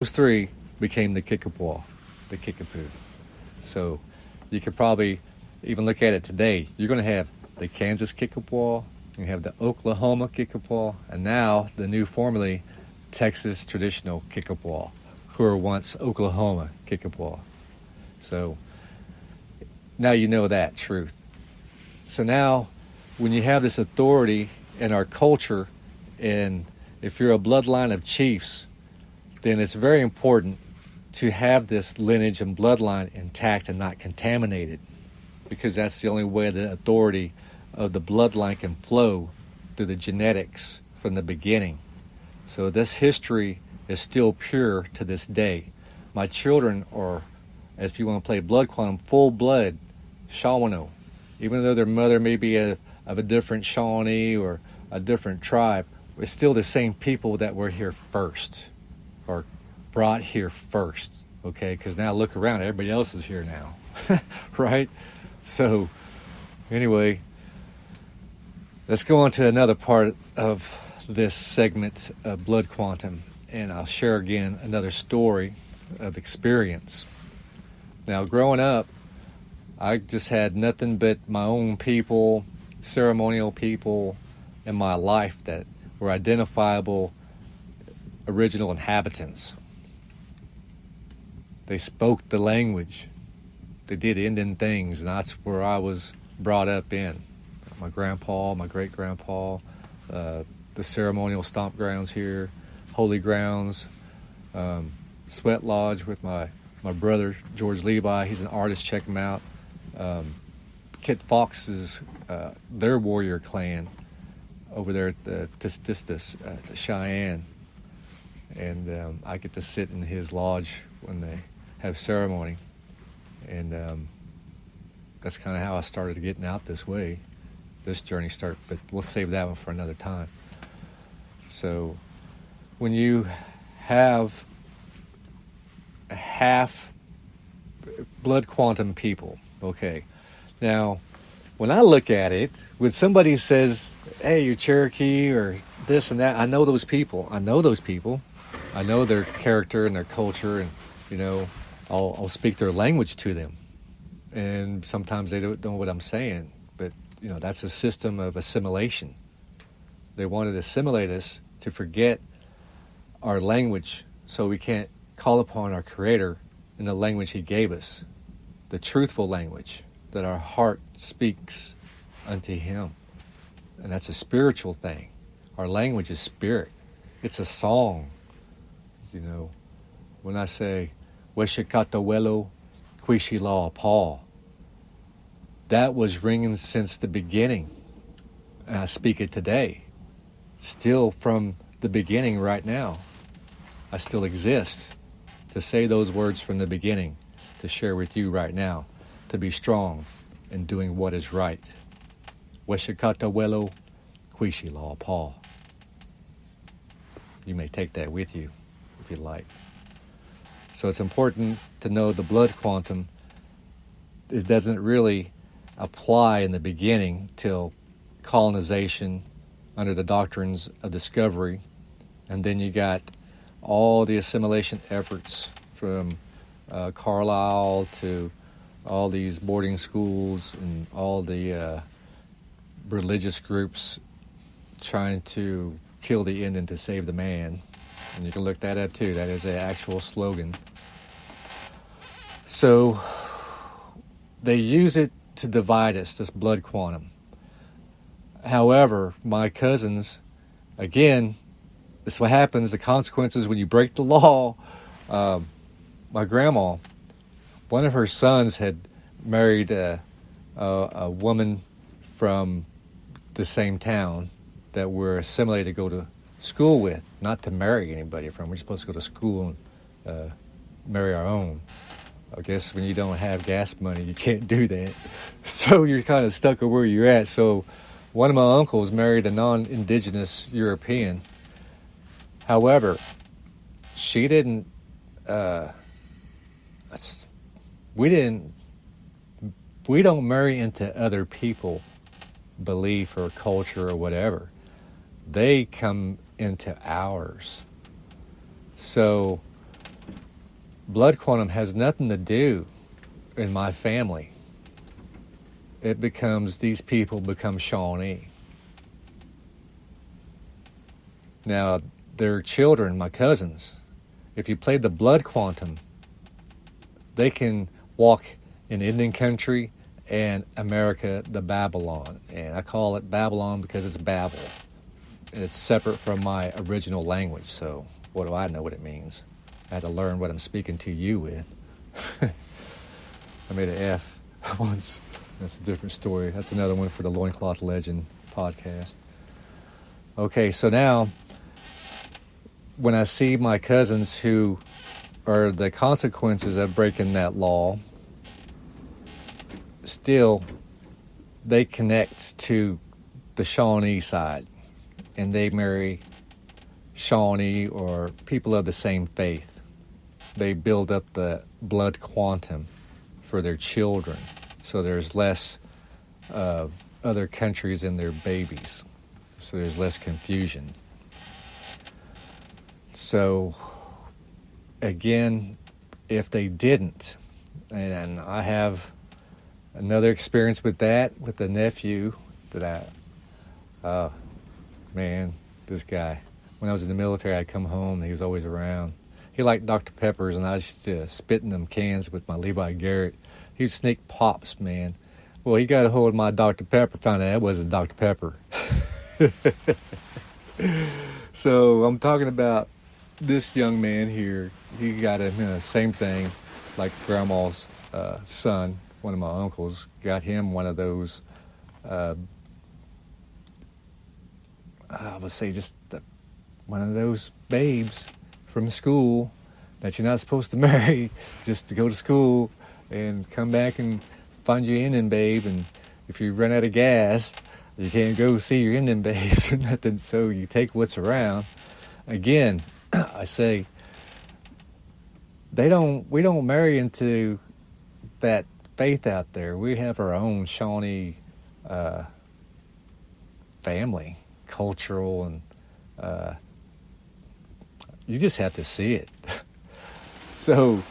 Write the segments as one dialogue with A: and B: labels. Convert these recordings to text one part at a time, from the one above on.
A: Those three became the Kickapoo, the Kickapoo. So you could probably even look at it today. You're going to have the Kansas Kickapoo, you have the Oklahoma Kickapoo, and now the new formerly Texas traditional Kickapoo, who were once Oklahoma Kickapoo. So now you know that truth. So now when you have this authority in our culture, and if you're a bloodline of chiefs, then it's very important to have this lineage and bloodline intact and not contaminated, because that's the only way the authority of the bloodline can flow through the genetics from the beginning. So this history is still pure to this day. My children are, if you want to play blood quantum, full blood Shawano. Even though their mother may be of a different Shawnee or a different tribe, we're still the same people that were here first, or brought here first, okay? Because now look around, everybody else is here now, right? So anyway, let's go on to another part of this segment of Blood Quantum, and I'll share again another story of experience. Now, growing up, I just had nothing but my own people, ceremonial people in my life that were identifiable original inhabitants. They spoke the language. They did Indian things, and that's where I was brought up in. My grandpa, my great-grandpa, the ceremonial stomp grounds here, holy grounds, sweat lodge with my brother, George Levi. He's an artist, check him out. Kit Fox's, their warrior clan over there at the Tistis, the Cheyenne. And I get to sit in his lodge when they have ceremony. And that's kind of how I started getting out this way. This journey started, but we'll save that one for another time. So when you have half blood quantum people, okay. Now, when I look at it, when somebody says, hey, you're Cherokee or this and that, I know those people. I know their character and their culture, and, you know, I'll speak their language to them. And sometimes they don't know what I'm saying, but, you know, that's a system of assimilation. They wanted to assimilate us to forget our language so we can't call upon our Creator in the language He gave us, the truthful language that our heart speaks unto Him. And that's a spiritual thing. Our language is spirit. It's a song. You know, when I say, Weshikatawelo Quishila Paul, that was ringing since the beginning. And I speak it today. Still from the beginning right now. I still exist to say those words from the beginning, to share with you right now, to be strong in doing what is right. Weshikatawelo Quishila Paul. You may take that with you if you like. So it's important to know the blood quantum. It doesn't really apply in the beginning till colonization under the doctrines of discovery. And then you got all the assimilation efforts from Carlisle to all these boarding schools and all the religious groups trying to kill the Indian to save the man. And you can look that up too. That is an actual slogan. So they use it to divide us, this blood quantum. However, my cousins, again, this is what happens, the consequences when you break the law. My grandma, one of her sons had married a woman from the same town that we're assimilated to go to school with, not to marry anybody from. We're supposed to go to school and marry our own. I guess when you don't have gas money, you can't do that. So you're kind of stuck at where you're at. So one of my uncles married a non-Indigenous European. However, she didn't, we don't marry into other people's belief or culture or whatever. They come into ours. So blood quantum has nothing to do in my family. These people become Shawnee. Now, their children, my cousins, if you play the blood quantum, they can walk in Indian country and America, the Babylon. And I call it Babylon because it's Babel. It's separate from my original language, so what do I know what it means? I had to learn what I'm speaking to you with. I made an F once. That's a different story. That's another one for the Loincloth Legend podcast. Okay, so now, when I see my cousins who are the consequences of breaking that law, still, they connect to the Shawnee side, and they marry Shawnee or people of the same faith. They build up the blood quantum for their children, so there's less of other countries in their babies, so there's less confusion. So, again, if they didn't, and I have another experience with that, with the nephew that oh, man, this guy. When I was in the military, I'd come home, and he was always around. He liked Dr. Peppers, and I used to spit in them cans with my Levi Garrett. He'd sneak pops, man. Well, he got a hold of my Dr. Pepper, found out it wasn't Dr. Pepper. So I'm talking about this young man here. He got him the same thing, like Grandma's son, one of my uncles, got him one of those, I would say just one of those babes from school that you're not supposed to marry just to go to school and come back and find your Indian babe. And if you run out of gas, you can't go see your Indian babes or nothing, so you take what's around. Again, I say, we don't marry into that faith out there. We have our own Shawnee family, cultural, and you just have to see it. So,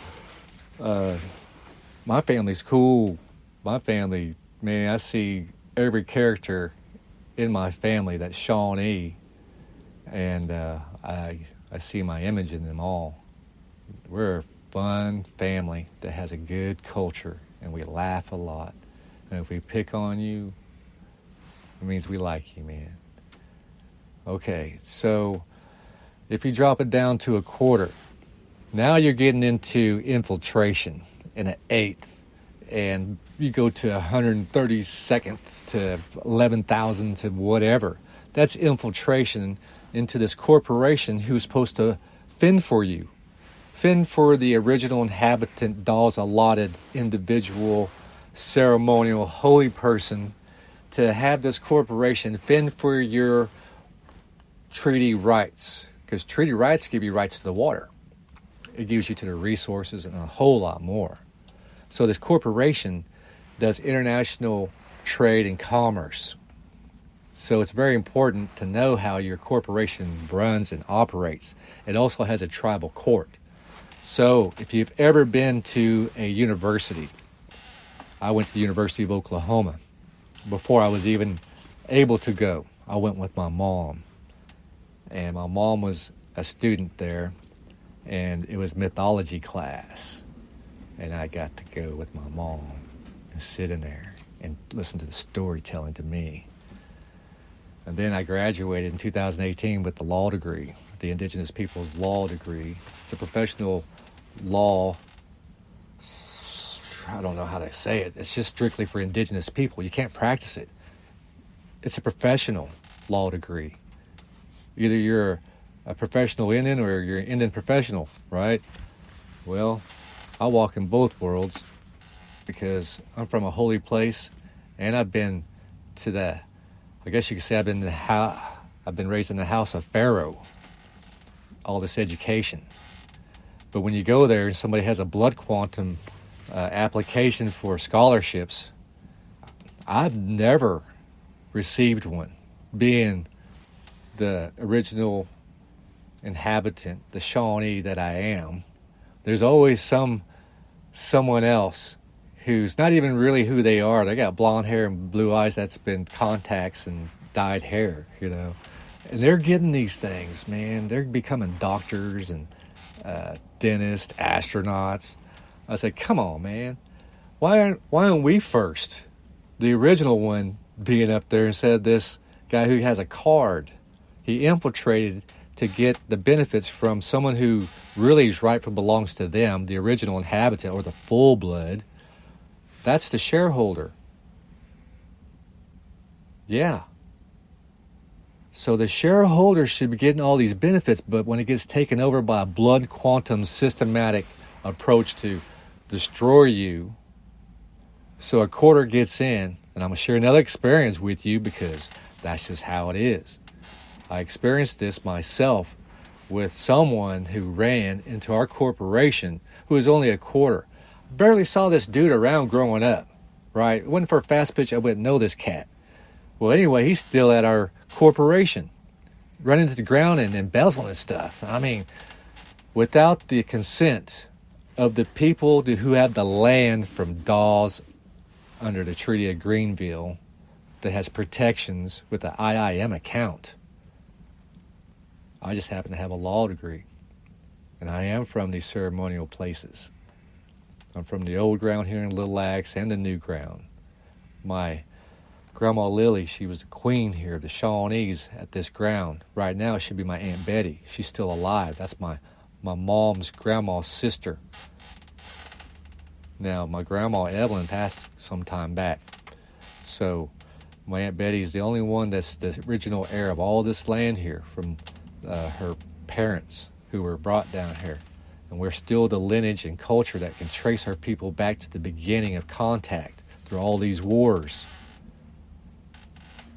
A: my family's cool. My family, man, I see every character in my family that's Shawnee, and I see my image in them all. We're a fun family that has a good culture, and we laugh a lot. And if we pick on you, it means we like you, man. Okay, so if you drop it down to a quarter, now you're getting into infiltration in an eighth, and you go to 132nd to 11,000 to whatever. That's infiltration into this corporation who's supposed to fend for you. Fend for the original inhabitant, Dawes allotted individual, ceremonial, holy person, to have this corporation fend for your treaty rights. Because treaty rights give you rights to the water. It gives you to the resources and a whole lot more. So this corporation does international trade and commerce. So it's very important to know how your corporation runs and operates. It also has a tribal court. So if you've ever been to a university, I went to the University of Oklahoma. Before I was even able to go, I went with my mom. And my mom was a student there, and it was mythology class. And I got to go with my mom and sit in there and listen to the storytelling to me. And then I graduated in 2018 with the law degree, the Indigenous Peoples Law degree. It's a professional law, I don't know how to say it. It's just strictly for Indigenous people. You can't practice it. It's a professional law degree. Either you're a professional Indian or you're an Indian professional, right? Well, I walk in both worlds because I'm from a holy place, and I've been to the, I guess you could say I've been raised in the house of Pharaoh, all this education. But when you go there and somebody has a blood quantum application for scholarships, I've never received one, being the original inhabitant, the Shawnee that I am. there's always someone else who's not even really who they are. They got blonde hair and blue eyes. That's been contacts and dyed hair, And they're getting these things, man. They're becoming doctors and dentists, astronauts. I said, come on, man. Why aren't we first? The original one being up there and said this guy who has a card, he infiltrated to get the benefits from someone who really rightfully belongs to them, the original inhabitant or the full blood. That's the shareholder. Yeah. So the shareholder should be getting all these benefits, but when it gets taken over by a blood quantum systematic approach to destroy you, so a quarter gets in, and I'm going to share another experience with you because that's just how it is. I experienced this myself with someone who ran into our corporation who was only a quarter. Barely saw this dude around growing up, right? It wasn't for a fast pitch, I wouldn't know this cat. Well, anyway, he's still at our corporation, running to the ground and embezzling stuff. I mean, without the consent of the people who have the land from Dawes under the Treaty of Greenville that has protections with the IIM account. I just happen to have a law degree, and I am from these ceremonial places. I'm from the old ground here in Little Axe and the new ground. My Grandma Lily, she was the queen here of the Shawnees at this ground. Right now, it should be my Aunt Betty. She's still alive. That's my mom's grandma's sister. Now, my grandma Evelyn passed some time back. So, my Aunt Betty is the only one that's the original heir of all this land here from her parents who were brought down here. And we're still the lineage and culture that can trace our people back to the beginning of contact through all these wars.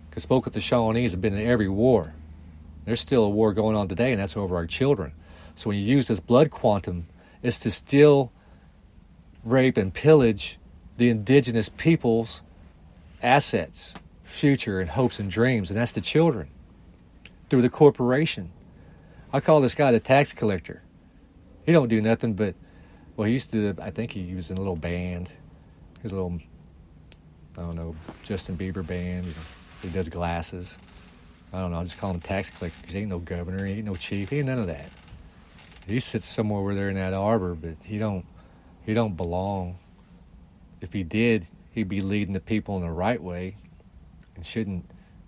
A: Because both of the Shawnees have been in every war. There's still a war going on today, and that's over our children. So when you use this blood quantum, it's to steal, rape, and pillage the indigenous people's assets, future, and hopes and dreams, and that's the children, through the corporation. I call this guy the tax collector. He don't do nothing but, well, he used to, I think he was in a little band, his little, I don't know, Justin Bieber band. He does glasses. I don't know, I just call him tax collector because he ain't no governor, he ain't no chief, he ain't none of that. He sits somewhere over there in that arbor, but he don't belong. If he did, he'd be leading the people in the right way and shouldn't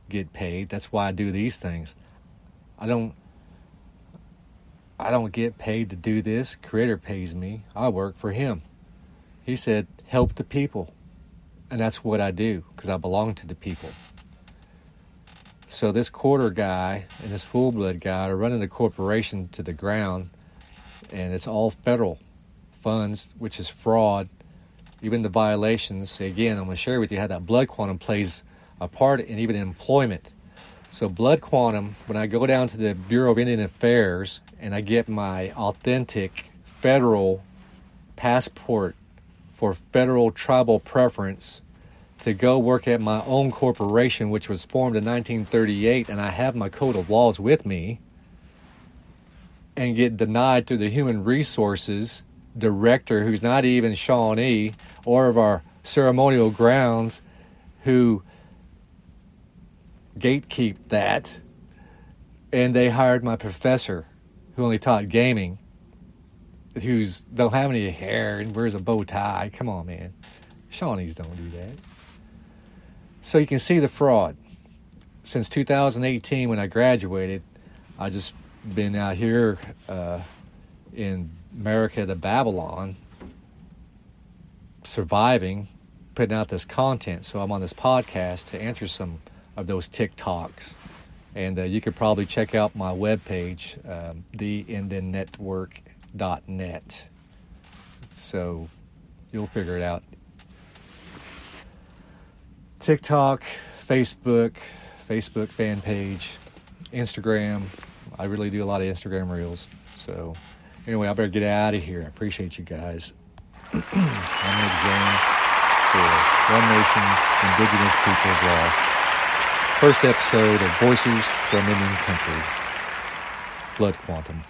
A: get paid. That's why I do these things. I don't get paid to do this. Creator pays me. I work for him. He said, help the people. And that's what I do because I belong to the people. So this quarter guy and this full-blood guy are running the corporation to the ground, and it's all federal funds, which is fraud. Even the violations, again, I'm going to share with you how that blood quantum plays a part in even employment. So blood quantum, when I go down to the Bureau of Indian Affairs and I get my authentic federal passport for federal tribal preference to go work at my own corporation, which was formed in 1938, and I have my code of laws with me, and get denied through the human resources director who's not even Shawnee or of our ceremonial grounds who gatekeep that, and they hired my professor who only taught gaming, who's don't have any hair and wears a bow tie. Come on, man. Shawnees don't do that. So you can see the fraud. Since 2018, when I graduated, I just been out here in America to Babylon, surviving, putting out this content. So I'm on this podcast to answer some of those TikToks. And you could probably check out my webpage, theindiannetwork.net. So you'll figure it out. TikTok, Facebook fan page, Instagram. I really do a lot of Instagram reels. So anyway, I better get out of here. I appreciate you guys. I'm MicJames for One Nation, Indigenous Peoples Law. First episode of Voices from Indian Country. Blood Quantum.